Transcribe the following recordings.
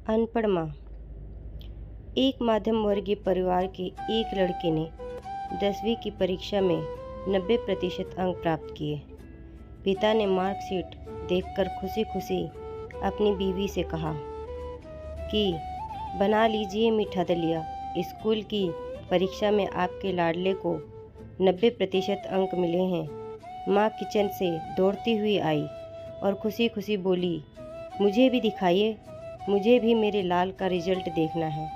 अनपढ़ माँ। एक मध्यम वर्गीय परिवार के एक लड़के ने 10वीं की परीक्षा में 90% अंक प्राप्त किए। पिता ने मार्कशीट देखकर खुशी खुशी अपनी बीवी से कहा कि बना लीजिए मीठा दलिया, स्कूल की परीक्षा में आपके लाडले को 90% अंक मिले हैं। माँ किचन से दौड़ती हुई आई और खुशी खुशी बोली, मुझे भी दिखाइए, मुझे भी मेरे लाल का रिजल्ट देखना है।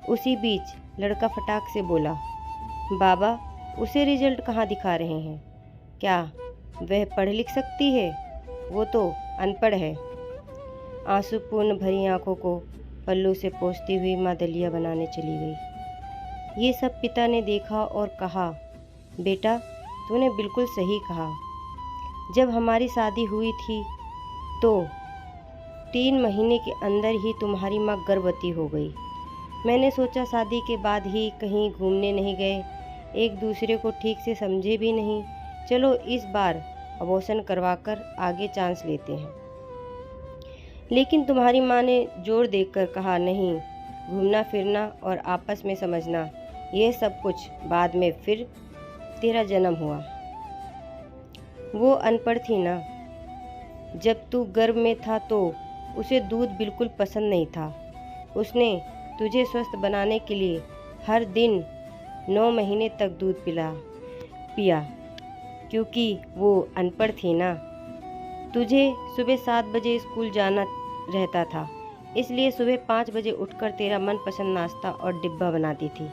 उसी बीच लड़का फटाक से बोला, बाबा उसे रिजल्ट कहाँ दिखा रहे हैं? क्या वह पढ़ लिख सकती है? वो तो अनपढ़ है। आंसूपूर्ण भरी आंखों को पल्लू से पोंछती हुई माँ दलिया बनाने चली गई। ये सब पिता ने देखा और कहा, बेटा तूने बिल्कुल सही कहा। जब हमारी शादी हुई थी तो 3 महीने के अंदर ही तुम्हारी माँ गर्भवती हो गई। मैंने सोचा शादी के बाद ही कहीं घूमने नहीं गए, एक दूसरे को ठीक से समझे भी नहीं, चलो इस बार अबॉर्शन करवाकर आगे चांस लेते हैं। लेकिन तुम्हारी माँ ने जोर देकर कहा, नहीं, घूमना फिरना और आपस में समझना यह सब कुछ बाद में, फिर तेरा जन्म हुआ। वो अनपढ़ थी ना, जब तू गर्भ में था तो उसे दूध बिल्कुल पसंद नहीं था। उसने तुझे स्वस्थ बनाने के लिए हर दिन 9 महीने तक दूध पिया, क्योंकि वो अनपढ़ थी ना। तुझे सुबह 7 बजे स्कूल जाना रहता था, इसलिए सुबह 5 बजे उठकर तेरा मनपसंद नाश्ता और डिब्बा बनाती थी,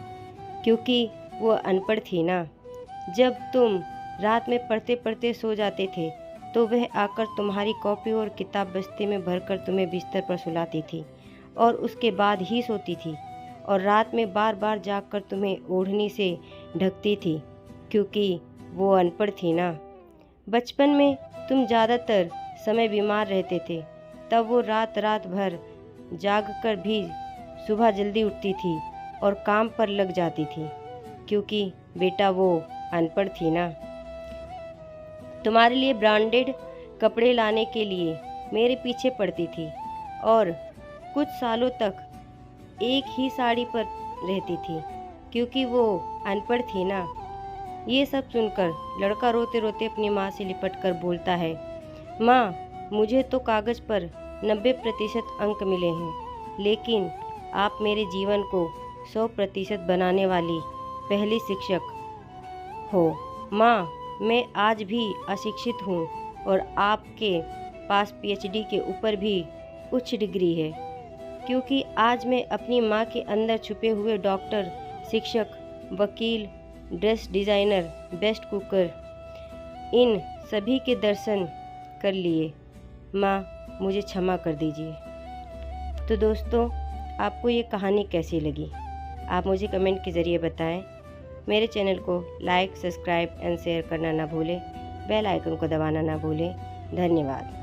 क्योंकि वो अनपढ़ थी ना। जब तुम रात में पढ़ते पढ़ते सो जाते थे तो वह आकर तुम्हारी कॉपी और किताब बस्ते में भरकर तुम्हें बिस्तर पर सुलाती थी और उसके बाद ही सोती थी, और रात में बार बार जागकर तुम्हें ओढ़नी से ढकती थी, क्योंकि वो अनपढ़ थी ना। बचपन में तुम ज़्यादातर समय बीमार रहते थे, तब वो रात रात भर जागकर भी सुबह जल्दी उठती थी और काम पर लग जाती थी, क्योंकि बेटा वो अनपढ़ थी ना। तुम्हारे लिए ब्रांडेड कपड़े लाने के लिए मेरे पीछे पड़ती थी और कुछ सालों तक एक ही साड़ी पर रहती थी, क्योंकि वो अनपढ़ थी ना। ये सब सुनकर लड़का रोते रोते अपनी माँ से लिपट कर बोलता है, माँ मुझे तो कागज़ पर 90% अंक मिले हैं, लेकिन आप मेरे जीवन को 100% बनाने वाली पहली शिक्षक हो। माँ मैं आज भी अशिक्षित हूँ और आपके पास PhD के ऊपर भी उच्च डिग्री है, क्योंकि आज मैं अपनी माँ के अंदर छुपे हुए डॉक्टर, शिक्षक, वकील, ड्रेस डिज़ाइनर, बेस्ट कुकर, इन सभी के दर्शन कर लिए। माँ मुझे क्षमा कर दीजिए। तो दोस्तों, आपको ये कहानी कैसी लगी आप मुझे कमेंट के ज़रिए बताएं। मेरे चैनल को लाइक, सब्सक्राइब एंड शेयर करना ना भूलें। बेल आइकन को दबाना ना भूलें। धन्यवाद।